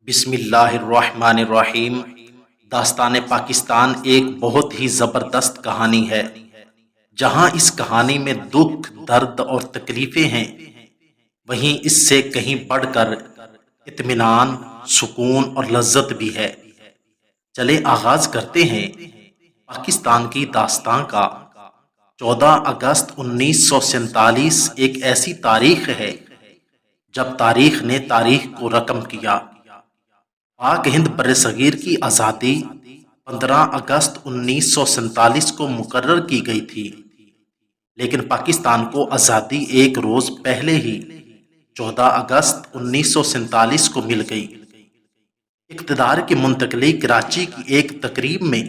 بسم اللہ الرحمن الرحیم۔ داستان پاکستان ایک بہت ہی زبردست کہانی ہے۔ جہاں اس کہانی میں دکھ، درد اور تکلیفیں ہیں، وہیں اس سے کہیں بڑھ کر اطمینان، سکون اور لذت بھی ہے۔ چلے آغاز کرتے ہیں پاکستان کی داستان کا۔ 14 اگست 1947 ایک ایسی تاریخ ہے جب تاریخ نے تاریخ کو رقم کیا۔ پاک ہند برصغیر کی آزادی 15 اگست 1947 کو مقرر کی گئی تھی، لیکن پاکستان کو آزادی ایک روز پہلے ہی 14 اگست 1947 کو مل گئی۔ اقتدار کی منتقلی کراچی کی ایک تقریب میں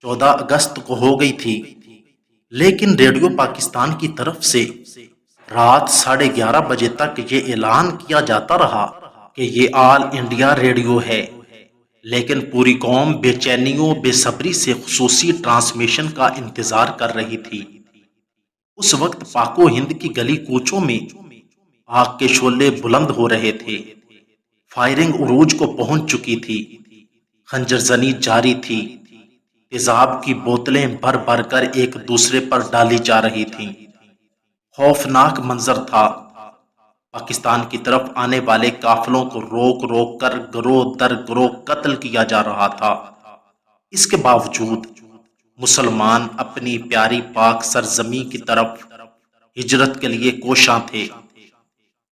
14 اگست کو ہو گئی تھی، لیکن ریڈیو پاکستان کی طرف سے رات 11:30 بجے تک یہ اعلان کیا جاتا رہا کہ یہ آل انڈیا ریڈیو ہے، لیکن پوری قوم بے چینی و بے صبری سے خصوصی ٹرانسمیشن کا انتظار کر رہی تھی۔ اس وقت پاک و ہند کی گلی کوچوں میں آگ کے شعلے بلند ہو رہے تھے، فائرنگ عروج کو پہنچ چکی تھی، خنجر زنی جاری تھی، تیزاب کی بوتلیں بھر بھر کر ایک دوسرے پر ڈالی جا رہی تھیں۔ خوفناک منظر تھا۔ پاکستان کی طرف آنے والے قافلوں کو روک روک کر گروہ در گروہ قتل کیا جا رہا تھا۔ اس کے باوجود مسلمان اپنی پیاری پاک سرزمین کی طرف ہجرت کے لیے کوشاں تھے۔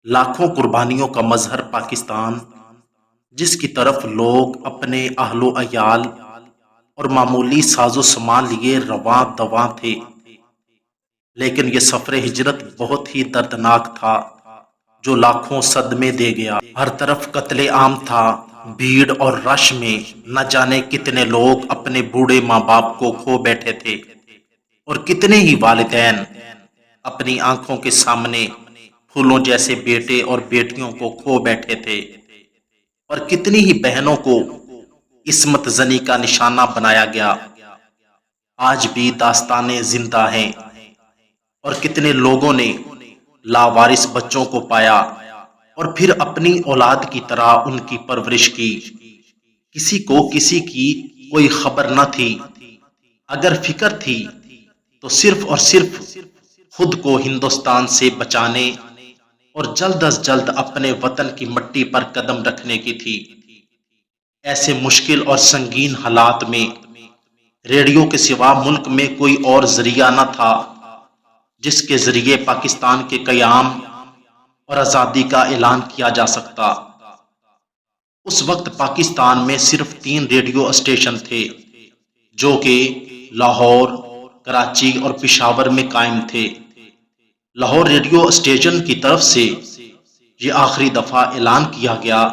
لاکھوں قربانیوں کا مظہر پاکستان، جس کی طرف لوگ اپنے اہل و عیال اور معمولی ساز و سامان لیے رواں دواں تھے، لیکن یہ سفر ہجرت بہت ہی دردناک تھا جو لاکھوں صدمے دے گیا۔ ہر طرف قتل عام تھا، بھیڑ اور رش میں نہ جانے کتنے لوگ اپنے بوڑھے ماں باپ کو کھو بیٹھے تھے، اور کتنے ہی والدین اپنی آنکھوں کے سامنے پھولوں جیسے بیٹے اور بیٹیوں کو کھو بیٹھے تھے، اور کتنی ہی بہنوں کو عصمت زنی کا نشانہ بنایا گیا۔ آج بھی داستانیں زندہ ہیں، اور کتنے لوگوں نے لاوارث بچوں کو پایا اور پھر اپنی اولاد کی طرح ان کی پرورش کی۔ کسی کو کسی کی کوئی خبر نہ تھی، اگر فکر تھی تو صرف اور صرف خود کو ہندوستان سے بچانے اور جلد از جلد اپنے وطن کی مٹی پر قدم رکھنے کی تھی۔ ایسے مشکل اور سنگین حالات میں ریڈیو کے سوا ملک میں کوئی اور ذریعہ نہ تھا جس کے ذریعے پاکستان کے قیام اور آزادی کا اعلان کیا جا سکتا۔ اس وقت پاکستان میں صرف 3 ریڈیو اسٹیشن تھے جو کہ لاہور، کراچی اور پشاور میں قائم تھے۔ لاہور ریڈیو اسٹیشن کی طرف سے یہ آخری دفعہ اعلان کیا گیا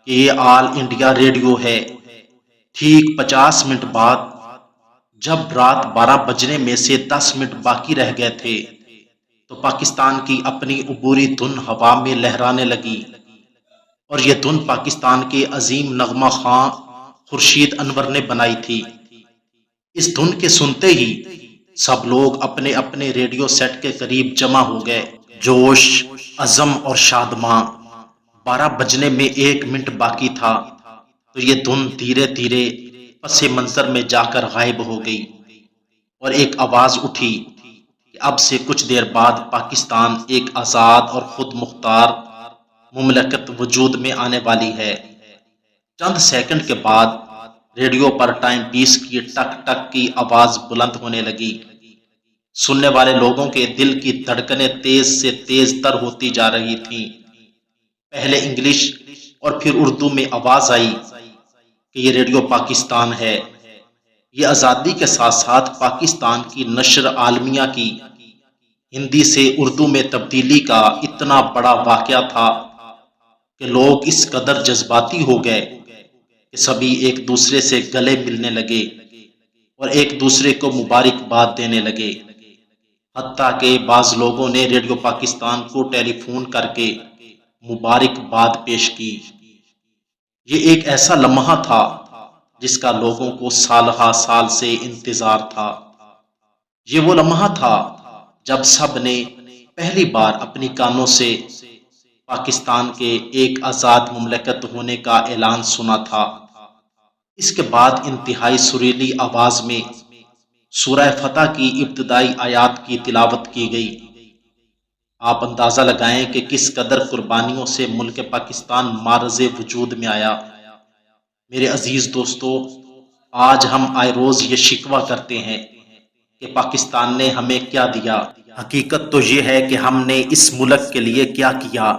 کہ یہ آل انڈیا ریڈیو ہے۔ ٹھیک 50 منٹ بعد، جب رات 12 بجنے میں سے 10 منٹ باقی رہ گئے تھے، تو پاکستان کی اپنی عبوری دھن ہوا میں لہرانے لگی، اور یہ دھن پاکستان کے عظیم نغمہ خواں خورشید انور نے بنائی تھی۔ اس دھن کے سنتے ہی سب لوگ اپنے اپنے ریڈیو سیٹ کے قریب جمع ہو گئے۔ جوش، عزم اور شادماں۔ 12 بجنے میں 1 منٹ باقی تھا تو یہ دھن دھیرے دھیرے پس منظر میں جا کر غائب ہو گئی، اور ایک آواز اٹھی کہ اب سے کچھ دیر بعد پاکستان ایک آزاد اور خود مختار مملکت وجود میں آنے والی ہے۔ چند سیکنڈ کے بعد ریڈیو پر ٹائم پیس کی ٹک ٹک کی آواز بلند ہونے لگی۔ سننے والے لوگوں کے دل کی دھڑکنیں تیز سے تیز تر ہوتی جا رہی تھیں۔ پہلے انگلش اور پھر اردو میں آواز آئی کہ یہ ریڈیو پاکستان ہے۔ یہ آزادی کے ساتھ ساتھ پاکستان کی نشر عالمیہ کی ہندی سے اردو میں تبدیلی کا اتنا بڑا واقعہ تھا کہ لوگ اس قدر جذباتی ہو گئے کہ سبھی ایک دوسرے سے گلے ملنے لگے اور ایک دوسرے کو مبارکباد دینے لگے۔ حتیٰ کہ بعض لوگوں نے ریڈیو پاکستان کو ٹیلی فون کر کے مبارکباد پیش کی۔ یہ ایک ایسا لمحہ تھا جس کا لوگوں کو سالہ سال سے انتظار تھا۔ یہ وہ لمحہ تھا جب سب نے پہلی بار اپنی کانوں سے پاکستان کے ایک آزاد مملکت ہونے کا اعلان سنا تھا۔ اس کے بعد انتہائی سریلی آواز میں سورہ فتح کی ابتدائی آیات کی تلاوت کی گئی۔ آپ اندازہ لگائیں کہ کس قدر قربانیوں سے ملک پاکستان معرض وجود میں آیا۔ میرے عزیز دوستو، آج ہم آئے روز یہ شکوہ کرتے ہیں کہ پاکستان نے ہمیں کیا دیا۔ حقیقت تو یہ ہے کہ ہم نے اس ملک کے لیے کیا کیا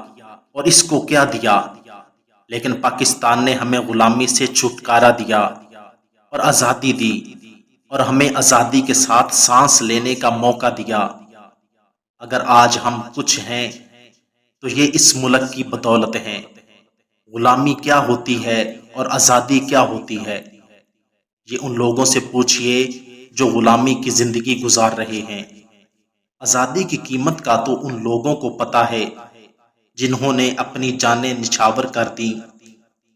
اور اس کو کیا دیا، لیکن پاکستان نے ہمیں غلامی سے چھٹکارا دیا اور آزادی دی، اور ہمیں آزادی کے ساتھ سانس لینے کا موقع دیا۔ اگر آج ہم کچھ ہیں تو یہ اس ملک کی بدولت ہے۔ غلامی کیا ہوتی ہے اور آزادی کیا ہوتی ہے، یہ ان لوگوں سے پوچھئے جو غلامی کی زندگی گزار رہے ہیں۔ آزادی کی قیمت کا تو ان لوگوں کو پتہ ہے جنہوں نے اپنی جانیں نچھاور کر دیں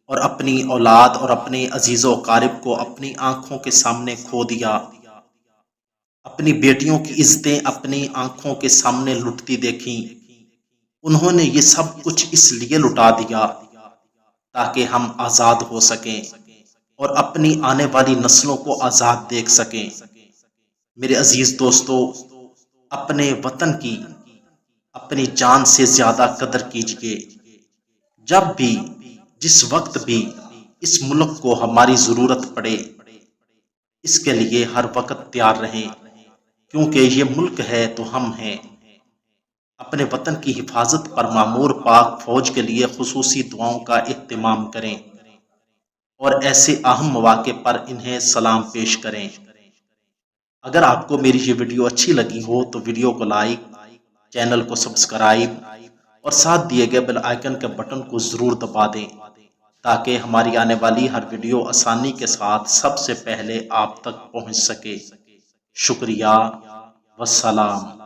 اور اپنی اولاد اور اپنے عزیز و اقارب کو اپنی آنکھوں کے سامنے کھو دیا، اپنی بیٹیوں کی عزتیں اپنی آنکھوں کے سامنے لٹتی دیکھیں۔ انہوں نے یہ سب کچھ اس لیے لٹا دیا تاکہ ہم آزاد ہو سکیں اور اپنی آنے والی نسلوں کو آزاد دیکھ سکیں۔ میرے عزیز دوستو، اپنے وطن کی اپنی جان سے زیادہ قدر کیجیے۔ جب بھی، جس وقت بھی اس ملک کو ہماری ضرورت پڑے، اس کے لیے ہر وقت تیار رہیں، کیونکہ یہ ملک ہے تو ہم ہیں۔ اپنے وطن کی حفاظت پر مامور پاک فوج کے لیے خصوصی دعاؤں کا اہتمام کریں اور ایسے اہم مواقع پر انہیں سلام پیش کریں۔ اگر آپ کو میری یہ ویڈیو اچھی لگی ہو تو ویڈیو کو لائک، چینل کو سبسکرائب اور ساتھ دیے گئے بیل آئیکن کے بٹن کو ضرور دبا دیں تاکہ ہماری آنے والی ہر ویڈیو آسانی کے ساتھ سب سے پہلے آپ تک پہنچ سکے۔ شکریہ، والسلام۔